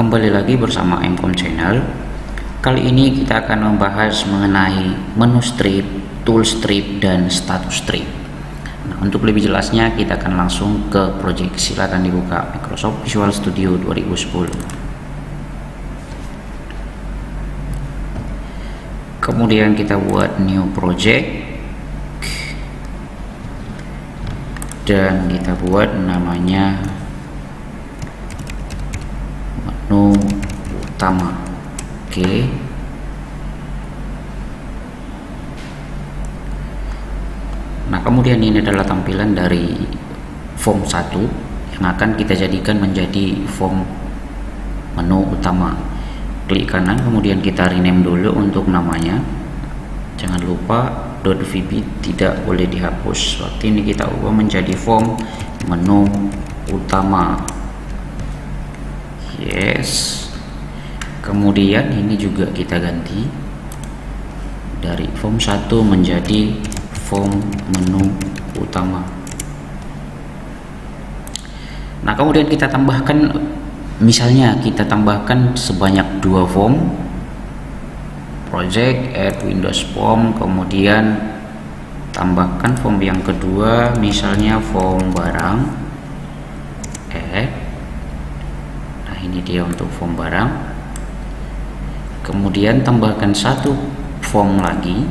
Kembali lagi bersama Mkom Channel. Kali ini kita akan membahas mengenai menu strip, tool strip, dan status strip. Nah, untuk lebih jelasnya kita akan langsung ke project. Silakan dibuka Microsoft Visual Studio 2010. Kemudian kita buat new project dan kita buat namanya menu utama. Oke. Nah, kemudian ini adalah tampilan dari form 1 yang akan kita jadikan menjadi form menu utama. Klik kanan, kemudian kita rename dulu untuk namanya. Jangan lupa .vb tidak boleh dihapus. Waktu ini kita ubah menjadi form menu utama. Yes. Kemudian ini juga kita ganti dari form 1 menjadi form menu utama. Nah, kemudian kita tambahkan, misalnya kita tambahkan sebanyak 2 form, project, add Windows form, kemudian tambahkan form yang kedua, misalnya form barang, add. Nah, ini dia untuk form barang. Kemudian tambahkan satu form lagi,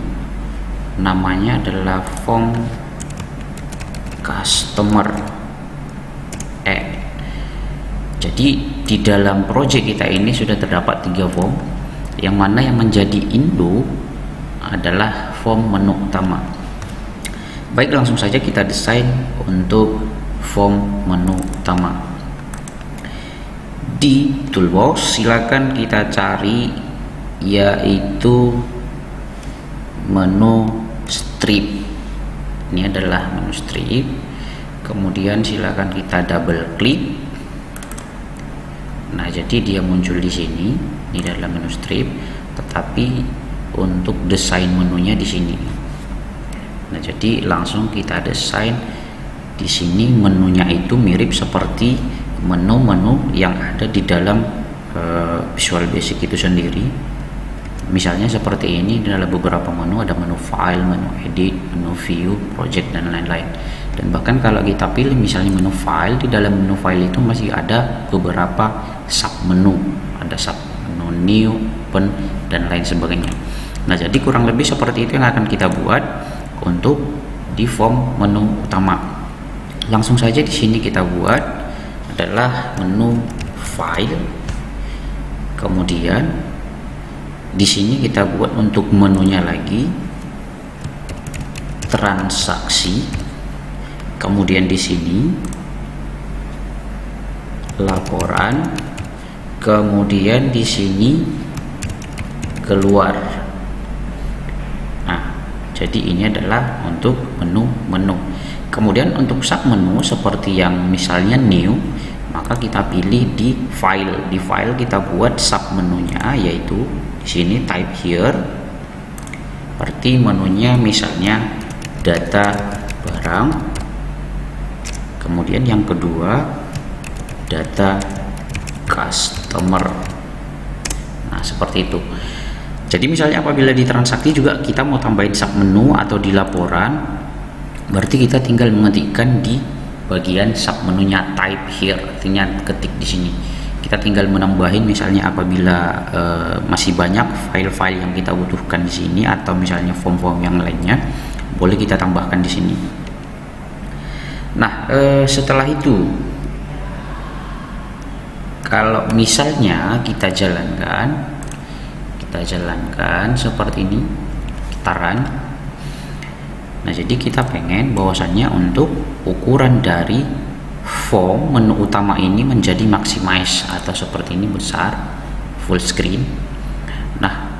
namanya adalah form customer, add. Jadi di dalam project kita ini sudah terdapat 3 form, yang mana yang menjadi induk adalah form menu utama. Baik, langsung saja kita desain untuk form menu utama. Di toolbox silakan kita cari yaitu menu strip. Ini adalah menu strip. Kemudian silakan kita double klik. Nah, jadi dia muncul di sini. Ini adalah menu strip, tetapi untuk desain menunya di sini. Nah, jadi langsung kita desain di sini. Menunya itu mirip seperti menu-menu yang ada di dalam Visual Basic itu sendiri. Misalnya seperti ini adalah beberapa menu, ada menu file, menu edit, menu view, project, dan lain-lain. Dan bahkan kalau kita pilih misalnya menu file, di dalam menu file itu masih ada beberapa sub menu, ada sub menu new, open, dan lain sebagainya. Nah, jadi kurang lebih seperti itu yang akan kita buat untuk di form menu utama. Langsung saja di sini kita buat adalah menu file. Kemudian di sini kita buat untuk menunya lagi transaksi. Kemudian di sini laporan. Kemudian di sini keluar. Nah, jadi ini adalah untuk menu-menu. Kemudian untuk sub menu seperti yang misalnya new, maka kita pilih di file. Di file kita buat sub menunya, yaitu di sini type here. Seperti menunya misalnya data barang. Kemudian yang kedua data customer. Nah, seperti itu. Jadi misalnya apabila di transaksi juga kita mau tambahin sub menu atau di laporan, berarti kita tinggal mengetikkan di bagian sub menunya type here, artinya ketik di sini. Kita tinggal menambahin misalnya apabila masih banyak file-file yang kita butuhkan di sini, atau misalnya form-form yang lainnya, boleh kita tambahkan di sini. Nah, setelah itu kalau misalnya kita jalankan seperti ini, kita run. Nah, jadi kita pengen bahwasannya untuk ukuran dari form menu utama ini menjadi maximize atau seperti ini, besar, full screen. Nah,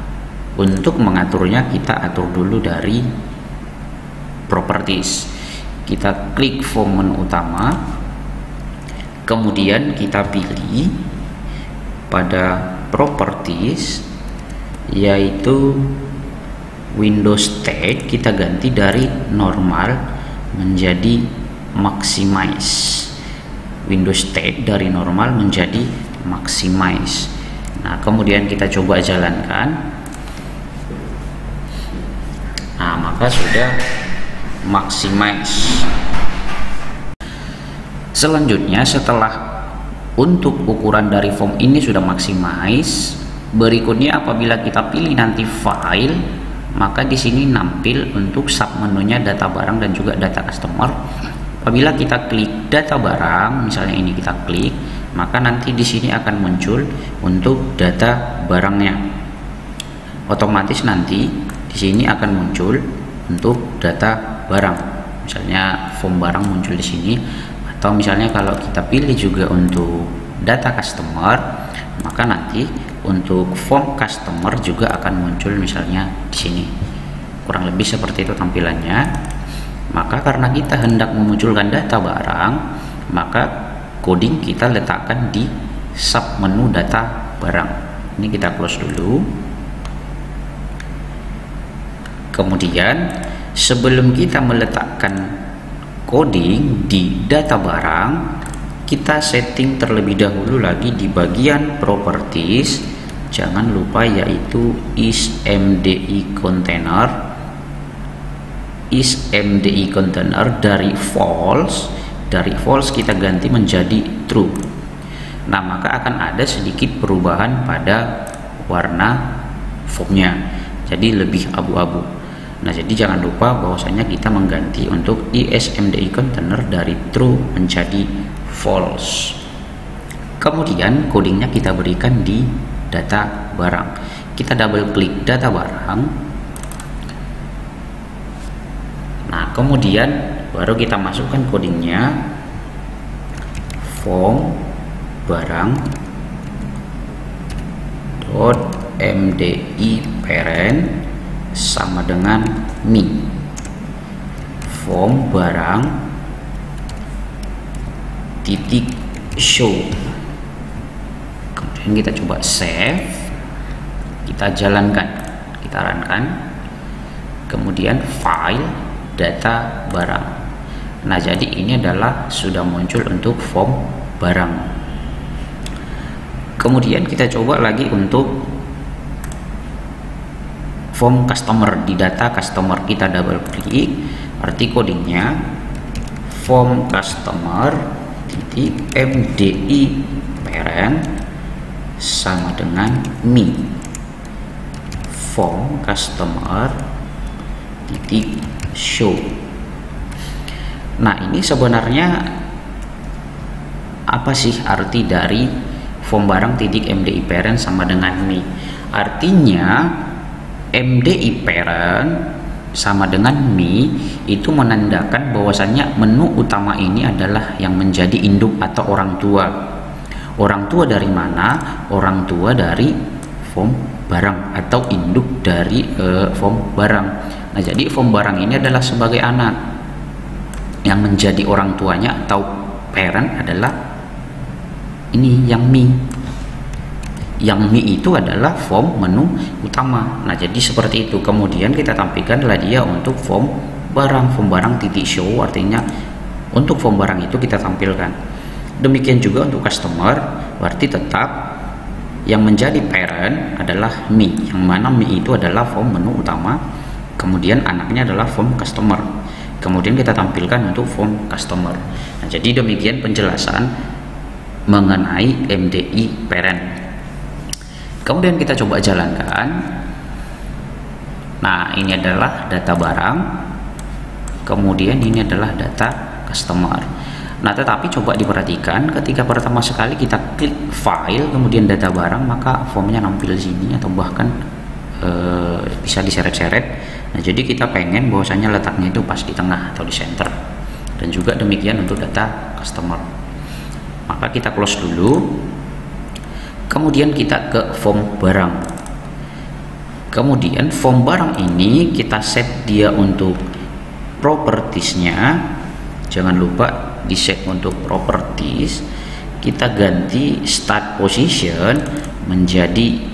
untuk mengaturnya kita atur dulu dari properties. Kita klik form menu utama, kemudian kita pilih pada properties yaitu Windows State, kita ganti dari normal menjadi maximize. Windows State dari normal menjadi maximize. Nah, kemudian kita coba jalankan. Nah, maka sudah maximize. Selanjutnya, setelah untuk ukuran dari form ini sudah maximize, berikutnya apabila kita pilih nanti file, maka di sini nampil untuk sub menunya data barang dan juga data customer. Apabila kita klik data barang, misalnya ini kita klik, maka nanti di sini akan muncul untuk data barangnya. Otomatis nanti di sini akan muncul untuk data barang. Misalnya form barang muncul di sini, atau misalnya kalau kita pilih juga untuk data customer, maka nanti untuk form customer juga akan muncul misalnya di sini. Kurang lebih seperti itu tampilannya. Maka karena kita hendak memunculkan data barang, maka coding kita letakkan di sub menu data barang. Ini kita close dulu. Kemudian sebelum kita meletakkan coding di data barang, kita setting terlebih dahulu lagi di bagian properties. Jangan lupa yaitu isMDI container. isMDI container dari false kita ganti menjadi true. Nah, maka akan ada sedikit perubahan pada warna formnya, jadi lebih abu-abu. Nah, jadi jangan lupa bahwasanya kita mengganti untuk isMDI container dari true menjadi false. Kemudian codingnya kita berikan di data barang. Kita double klik data barang. Nah, kemudian baru kita masukkan codingnya, form barang .mdi parent sama dengan me, form barang titik show. Kemudian kita coba save, kita jalankan, kita runkan, kemudian file data barang. Nah, jadi ini adalah sudah muncul untuk form barang. Kemudian kita coba lagi untuk form customer. Di data customer kita double klik, arti codingnya form customer titik mdi parent sama dengan me, form customer titik show. Nah, ini sebenarnya apa sih arti dari form barang titik mdi parent sama dengan me? Artinya mdi parent sama dengan me itu menandakan bahwasannya menu utama ini adalah yang menjadi induk atau orang tua. Orang tua dari mana? Orang tua dari form barang atau induk dari form barang. Nah, jadi form barang ini adalah sebagai anak, yang menjadi orang tuanya atau parent adalah ini yang me. Yang me itu adalah form menu utama. Nah, jadi seperti itu. Kemudian kita tampilkanlah dia untuk form barang. Form barang titik show, artinya untuk form barang itu kita tampilkan. Demikian juga untuk customer, berarti tetap yang menjadi parent adalah me, yang mana me itu adalah form menu utama. Kemudian anaknya adalah form customer. Kemudian kita tampilkan untuk form customer. Nah, jadi demikian penjelasan mengenai MDI parent. Kemudian kita coba jalankan. Nah, ini adalah data barang. Kemudian ini adalah data customer. Nah, tetapi coba diperhatikan ketika pertama sekali kita klik file kemudian data barang, maka formnya nampil di sini atau bahkan bisa diseret-seret. Nah, jadi kita pengen bahwasanya letaknya itu pas di tengah atau di center. Dan juga demikian untuk data customer. Maka kita close dulu. Kemudian kita ke form barang. Kemudian form barang ini kita set dia untuk propertiesnya. Jangan lupa di set untuk properties. Kita ganti start position menjadi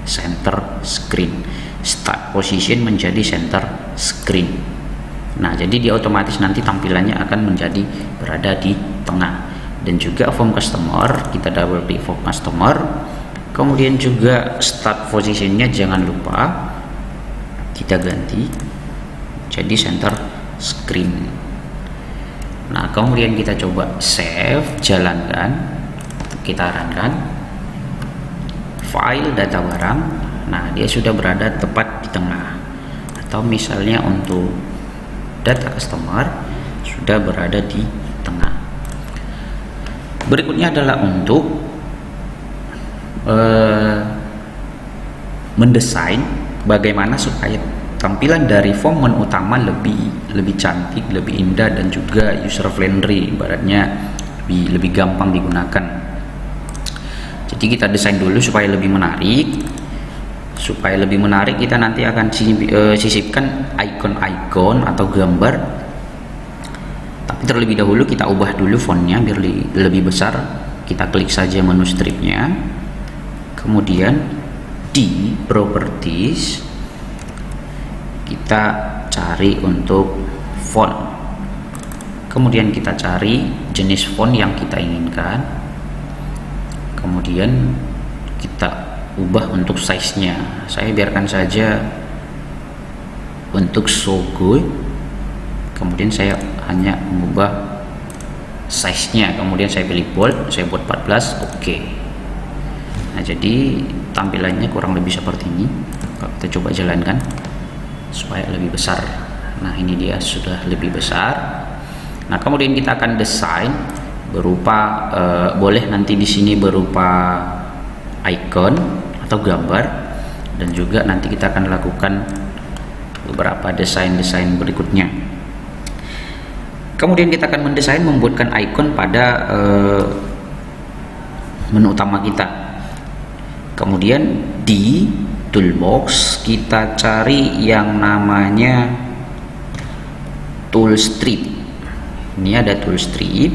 center screen. Start position menjadi center screen. Nah, jadi dia otomatis nanti tampilannya akan menjadi berada di tengah. dan juga form customer, kita double klik form customer. Kemudian juga start positionnya jangan lupa kita ganti jadi center screen. Nah kemudian kita coba save, jalankan, kita runkan file data barang. Nah dia sudah berada tepat di tengah, atau misalnya untuk data customer sudah berada di tengah. Berikutnya adalah untuk mendesain bagaimana supaya tampilan dari form menu utama lebih cantik, lebih indah, dan juga user friendly, ibaratnya lebih gampang digunakan. Jadi kita desain dulu supaya lebih menarik. Supaya lebih menarik, kita nanti akan sisipkan icon-icon atau gambar. Tapi terlebih dahulu kita ubah dulu fontnya biar lebih besar. Kita klik saja menu stripnya, kemudian di properties kita cari untuk font, kemudian kita cari jenis font yang kita inginkan, kemudian kita ubah untuk size nya. Saya biarkan saja untuk Shogo, kemudian saya hanya mengubah size nya, kemudian saya pilih bold, saya buat 14. Oke. Nah jadi tampilannya kurang lebih seperti ini. Kalau kita coba jalankan supaya lebih besar. Nah ini dia sudah lebih besar. Nah kemudian kita akan desain berupa boleh nanti di sini berupa icon atau gambar, dan juga nanti kita akan lakukan beberapa desain berikutnya. Kemudian kita akan mendesain membuatkan icon pada menu utama kita. Kemudian di toolbox kita cari yang namanya tool strip. Ini ada tool strip,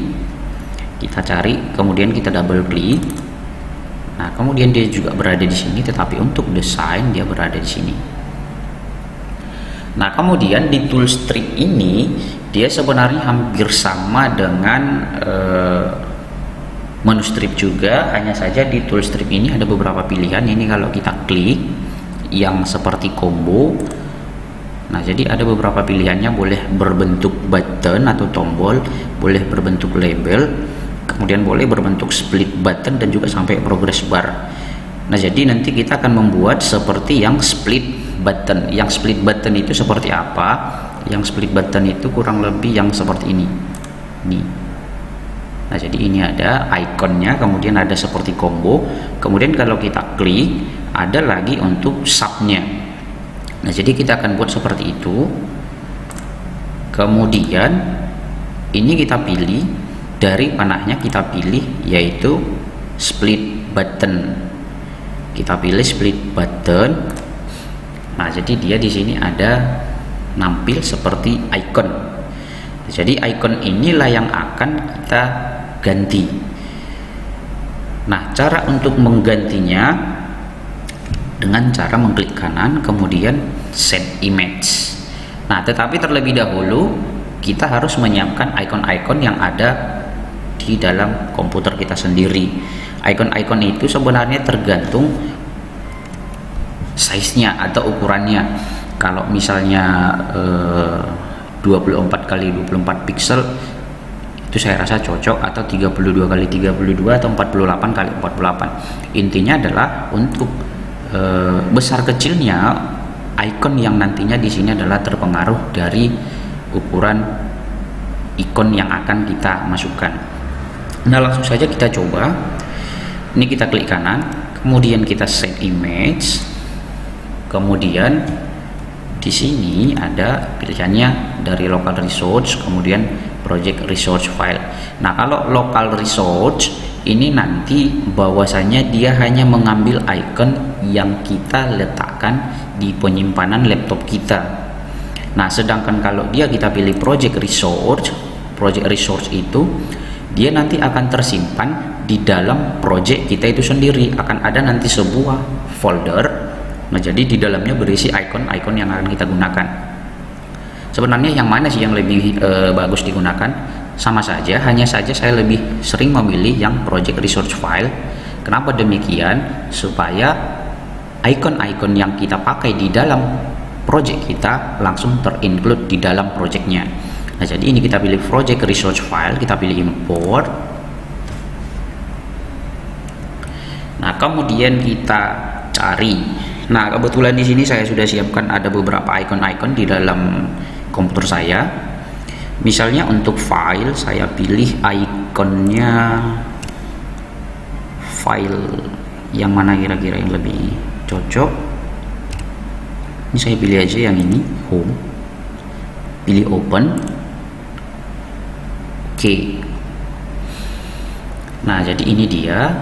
kita cari, kemudian kita double klik. Nah kemudian dia juga berada di sini, tetapi untuk desain dia berada di sini. Nah kemudian di tool strip ini dia sebenarnya hampir sama dengan menu strip juga, hanya saja di tool strip ini ada beberapa pilihan. Ini kalau kita klik yang seperti combo, nah jadi ada beberapa pilihannya, boleh berbentuk button atau tombol, boleh berbentuk label, kemudian boleh berbentuk split button, dan juga sampai progress bar. Nah jadi nanti kita akan membuat seperti yang split button. Yang split button itu seperti apa? Yang split button itu kurang lebih yang seperti ini. Nah jadi ini ada ikonnya, kemudian ada seperti combo, kemudian kalau kita klik ada lagi untuk subnya. Nah jadi kita akan buat seperti itu. Kemudian ini kita pilih, dari panahnya kita pilih yaitu split button. Kita pilih split button. Nah jadi dia di sini ada nampil seperti icon. Jadi icon inilah yang akan kita ganti. Nah cara untuk menggantinya dengan cara mengklik kanan, kemudian set image. Nah tetapi terlebih dahulu kita harus menyiapkan icon-icon yang ada di dalam komputer kita sendiri. Icon-icon itu sebenarnya tergantung size-nya atau ukurannya. Kalau misalnya 24 kali 24 pixel itu saya rasa cocok, atau 32 kali 32 atau 48 kali 48. Intinya adalah untuk besar kecilnya icon yang nantinya di sini adalah terpengaruh dari ukuran ikon yang akan kita masukkan. Nah langsung saja kita coba. Ini kita klik kanan, kemudian kita set image, kemudian di sini ada pilihannya dari local resource, kemudian project resource file. Nah kalau local resource ini nanti bahwasanya dia hanya mengambil icon yang kita letakkan di penyimpanan laptop kita. Nah sedangkan kalau kita pilih project resource itu dia nanti akan tersimpan di dalam project kita itu sendiri. Akan ada nanti sebuah folder. Nah jadi di dalamnya berisi icon-icon yang akan kita gunakan. Sebenarnya yang mana sih yang lebih bagus digunakan? sama saja, hanya saja saya lebih sering memilih yang project resource file. Kenapa demikian? Supaya icon-icon yang kita pakai di dalam project kita langsung terinclude di dalam projectnya. Nah, jadi ini kita pilih project resource file, kita pilih import. Nah, kemudian kita cari. Nah, kebetulan di sini saya sudah siapkan ada beberapa icon-icon di dalam komputer saya. Misalnya untuk file, saya pilih ikonnya file yang mana kira-kira yang lebih cocok. Ini saya pilih aja yang ini, home. Pilih open. Oke. Nah, jadi ini dia.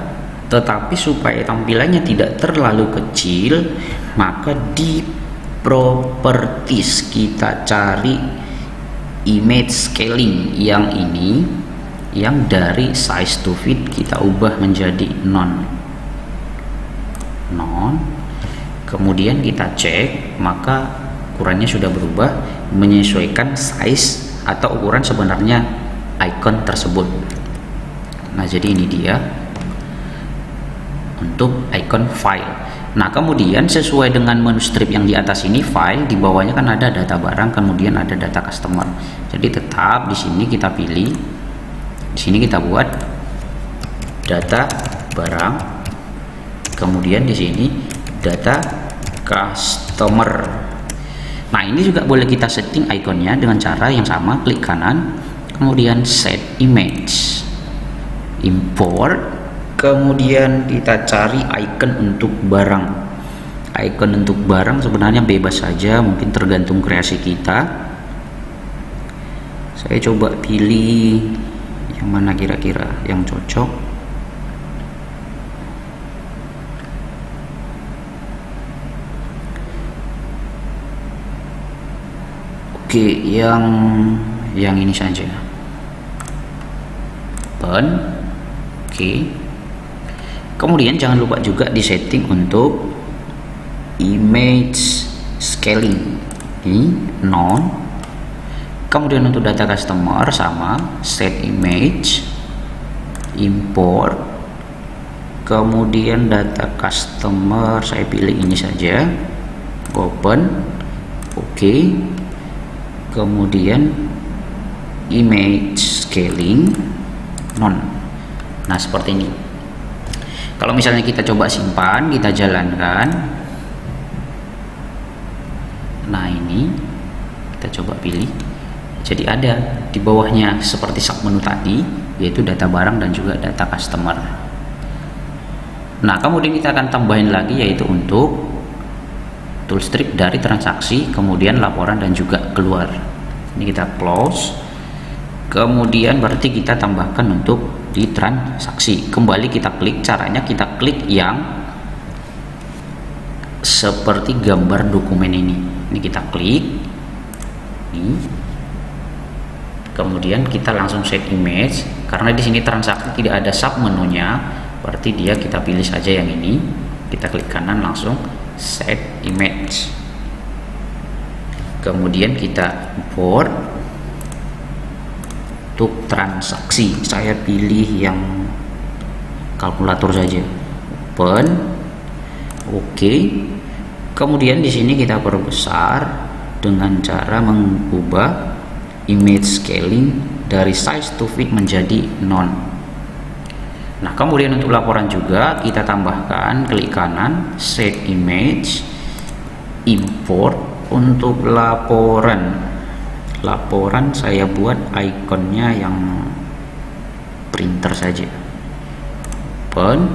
Tetapi supaya tampilannya tidak terlalu kecil, maka di properties kita cari image scaling yang ini, yang dari size to fit kita ubah menjadi non. Kemudian kita cek, maka ukurannya sudah berubah menyesuaikan size atau ukuran sebenarnya icon tersebut. Nah, jadi ini dia untuk icon file. Nah, kemudian sesuai dengan menu strip yang di atas ini, file, di bawahnya kan ada data barang, kemudian ada data customer. Jadi tetap di sini kita pilih, di sini kita buat data barang, kemudian di sini data customer. Nah, ini juga boleh kita setting ikonnya dengan cara yang sama, klik kanan, kemudian set image, import, kemudian kita cari icon untuk barang. Icon untuk barang sebenarnya bebas saja, mungkin tergantung kreasi kita. Saya coba pilih yang mana kira-kira yang cocok. Oke, yang ini saja. Open. Oke. Kemudian jangan lupa juga di setting untuk image scaling, ini non. Kemudian untuk data customer sama, set image, import. Kemudian data customer saya pilih ini saja, open. Oke. Kemudian image scaling non. Nah, seperti ini. Kalau misalnya kita coba simpan, kita jalankan. Nah, ini kita coba pilih. Jadi ada di bawahnya seperti submenu tadi, yaitu data barang dan juga data customer. Nah, kemudian kita akan tambahin lagi, yaitu untuk toolstrip dari transaksi, kemudian laporan dan juga keluar. Ini kita close. Kemudian berarti kita tambahkan untuk di transaksi. Kembali kita klik, caranya kita klik yang seperti gambar dokumen ini. Ini kita klik. Ini. Kemudian kita langsung set image. Karena di sini transaksi tidak ada sub menunya, berarti dia kita pilih saja yang ini. Kita klik kanan langsung set image. Kemudian kita import untuk transaksi. Saya pilih yang kalkulator saja. Open. Oke. Kemudian di sini kita perbesar dengan cara mengubah image scaling dari size to fit menjadi non. Nah, kemudian untuk laporan juga kita tambahkan, klik kanan, set image, import. Untuk laporan saya buat ikonnya yang printer saja. Open.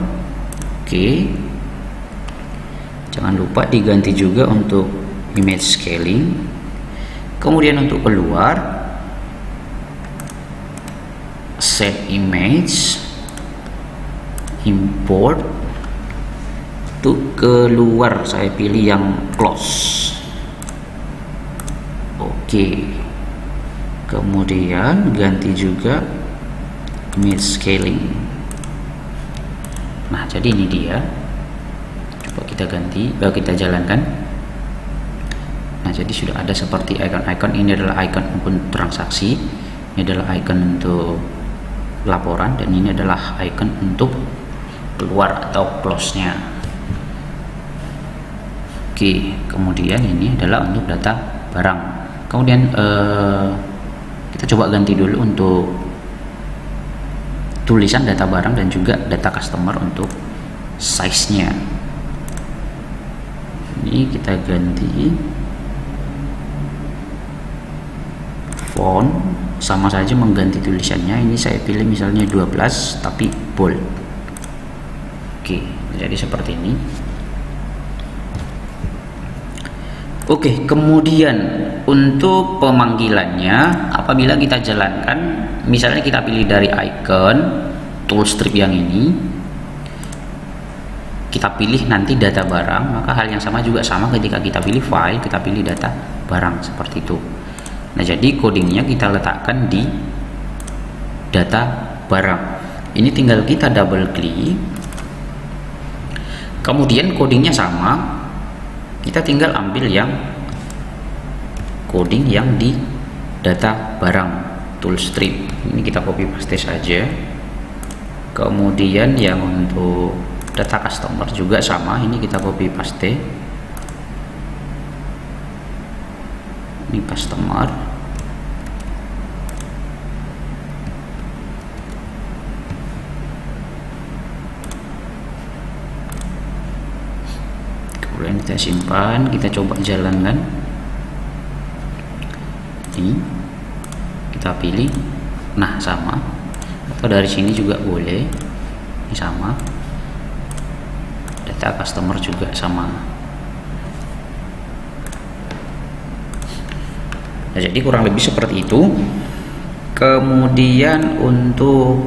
Oke. Jangan lupa diganti juga untuk image scaling. Kemudian untuk keluar, set image, import. Untuk keluar saya pilih yang close. Oke. Kemudian ganti juga image scaling. Nah, jadi ini dia. Coba kita ganti, kita jalankan. Nah, jadi sudah ada seperti icon-icon. Ini adalah icon untuk transaksi. Ini adalah icon untuk laporan dan ini adalah icon untuk keluar atau close-nya. Oke, kemudian ini adalah untuk data barang. Kemudian kita coba ganti dulu untuk tulisan data barang dan juga data customer untuk size-nya. Ini kita ganti font, sama saja mengganti tulisannya. Ini saya pilih misalnya 12 tapi bold. Oke, jadi seperti ini. Oke, kemudian untuk pemanggilannya, apabila kita jalankan, misalnya kita pilih dari icon toolstrip yang ini, kita pilih nanti data barang, maka hal yang sama juga sama ketika kita pilih file, kita pilih data barang seperti itu. Nah, jadi codingnya kita letakkan di data barang. Ini tinggal kita double klik, kemudian codingnya sama, kita tinggal ambil yang coding yang di data barang toolstrip. Ini kita copy paste saja. Kemudian yang untuk data customer juga sama, ini kita copy paste. Ini customer. Kemudian kita simpan, kita coba jalankan. Ini kita pilih, nah sama, atau dari sini juga boleh. Ini sama, data customer juga sama. Nah, jadi kurang lebih seperti itu. Kemudian untuk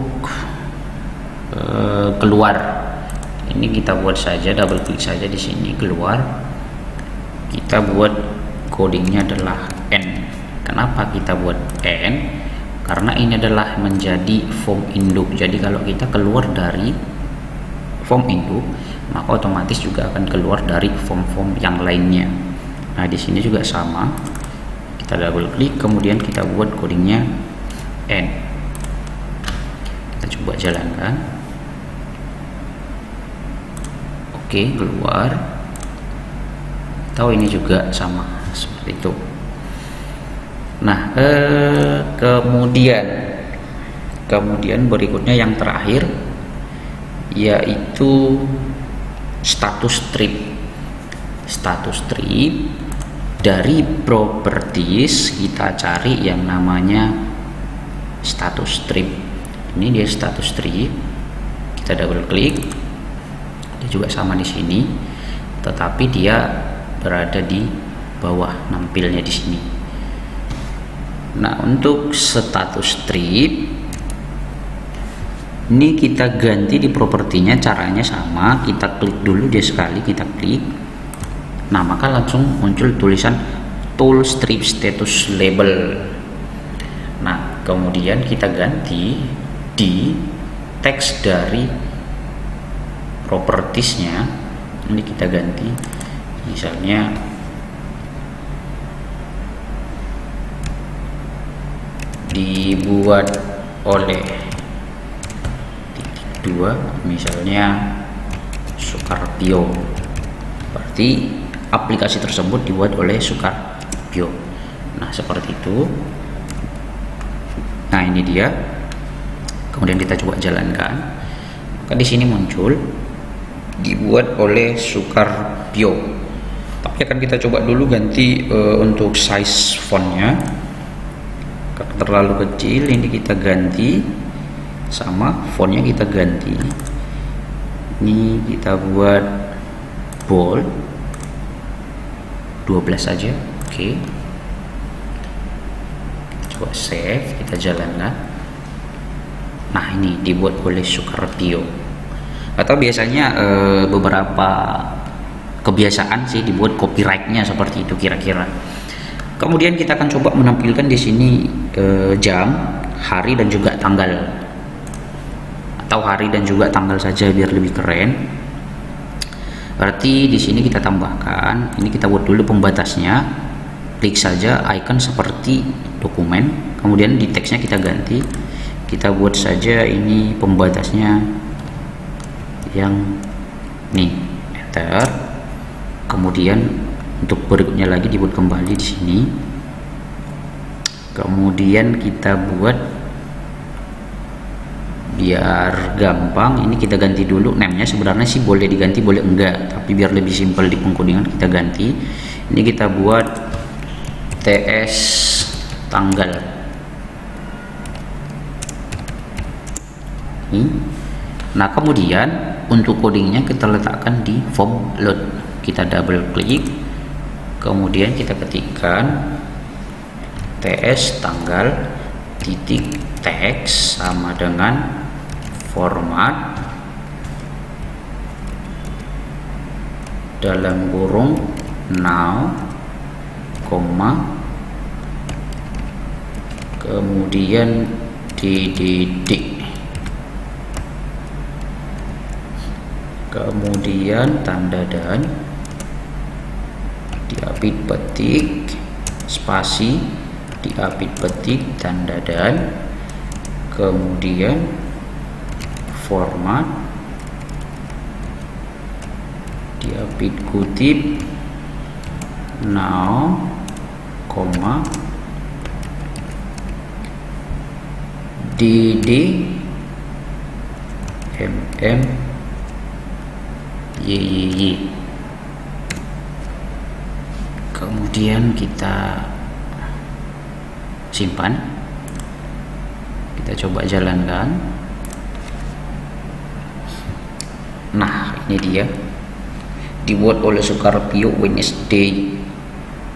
keluar, ini kita buat saja, double klik saja di sini, keluar. Kita buat codingnya adalah N. Kenapa kita buat N? Karena ini adalah menjadi form induk. Jadi kalau kita keluar dari form induk, maka otomatis juga akan keluar dari form-form yang lainnya. Nah, di sini juga sama. Kita double klik, kemudian kita buat codingnya N. Kita coba jalankan. Oke, keluar. Tahu ini juga sama seperti itu. Nah, kemudian berikutnya yang terakhir yaitu status strip. Status strip, dari properties kita cari yang namanya status strip. Ini dia status strip. Kita double klik. Dia juga sama di sini, tetapi dia berada di bawah, nampilnya di sini. Nah, untuk status strip ini kita ganti di propertinya, caranya sama. Kita klik dulu dia sekali, kita klik. Nah, maka langsung muncul tulisan tool strip status label. Nah, kemudian kita ganti di teks dari propertiesnya. Ini kita ganti misalnya dibuat oleh dua, misalnya Sukarpio, berarti aplikasi tersebut dibuat oleh Sukarpio. Nah, seperti itu. Nah, ini dia. Kemudian kita coba jalankan. Maka di sini muncul dibuat oleh Sukarpio. Tapi akan kita coba dulu ganti untuk size fontnya. Karena terlalu kecil, ini kita ganti. Sama, fontnya kita ganti. Ini kita buat bold 12 saja. Oke. Coba save, kita jalankan. Nah, ini dibuat oleh Sukarpio. Atau biasanya beberapa kebiasaan sih dibuat copyrightnya seperti itu kira-kira. Kemudian kita akan coba menampilkan di sini jam, hari dan juga tanggal. Atau hari dan juga tanggal saja biar lebih keren. Berarti di sini kita tambahkan, ini kita buat dulu pembatasnya klik saja icon seperti dokumen, kemudian di teksnya kita ganti, kita buat saja ini pembatasnya yang nih, enter. Kemudian untuk berikutnya lagi dibuat kembali di sini, kemudian kita buat biar gampang, ini kita ganti dulu namanya. Sebenarnya sih boleh diganti boleh enggak, tapi biar lebih simpel di pengkodingan kita ganti. Ini kita buat TS tanggal ini. Nah kemudian untuk codingnya kita letakkan di form load, kita double klik, kemudian kita ketikkan TS tanggal titik teks sama dengan format dalam kurung now, kemudian titik, kemudian tanda dan, diapit petik, spasi, diapit petik, tanda dan, kemudian format, diapit kutip now, dd yy. Kemudian kita simpan, kita coba jalankan. Nah ini dia, dibuat oleh Sukarpio Wednesday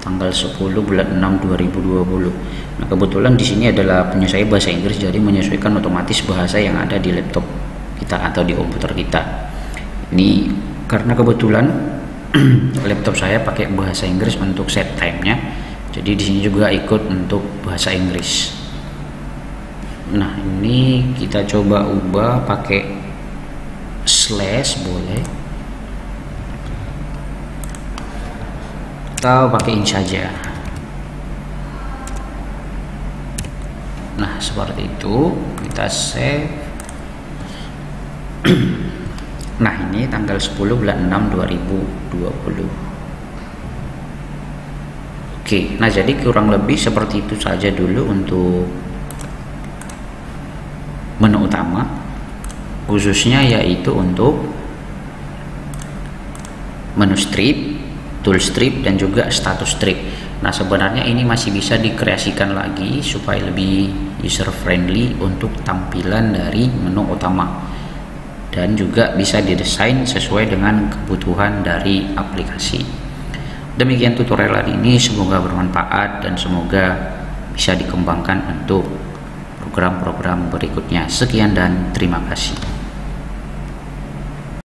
tanggal 10 bulan 6 2020. Nah kebetulan di sini adalah penyesuaian bahasa Inggris, jadi menyesuaikan otomatis bahasa yang ada di laptop kita atau di komputer kita. Ini karena kebetulan laptop saya pakai bahasa Inggris untuk set time-nya, jadi di sini juga ikut untuk bahasa Inggris. Nah ini kita coba ubah pakai slash boleh, atau pakai in saja. Nah seperti itu, kita save. Nah ini tanggal 10 bulan 6 2020. Oke, nah jadi kurang lebih seperti itu saja dulu untuk menu utama, khususnya yaitu untuk menu strip, tool strip, dan juga status strip. Nah sebenarnya ini masih bisa dikreasikan lagi supaya lebih user friendly untuk tampilan dari menu utama, dan juga bisa didesain sesuai dengan kebutuhan dari aplikasi. Demikian tutorial hari ini, semoga bermanfaat dan semoga bisa dikembangkan untuk program-program berikutnya. Sekian dan terima kasih.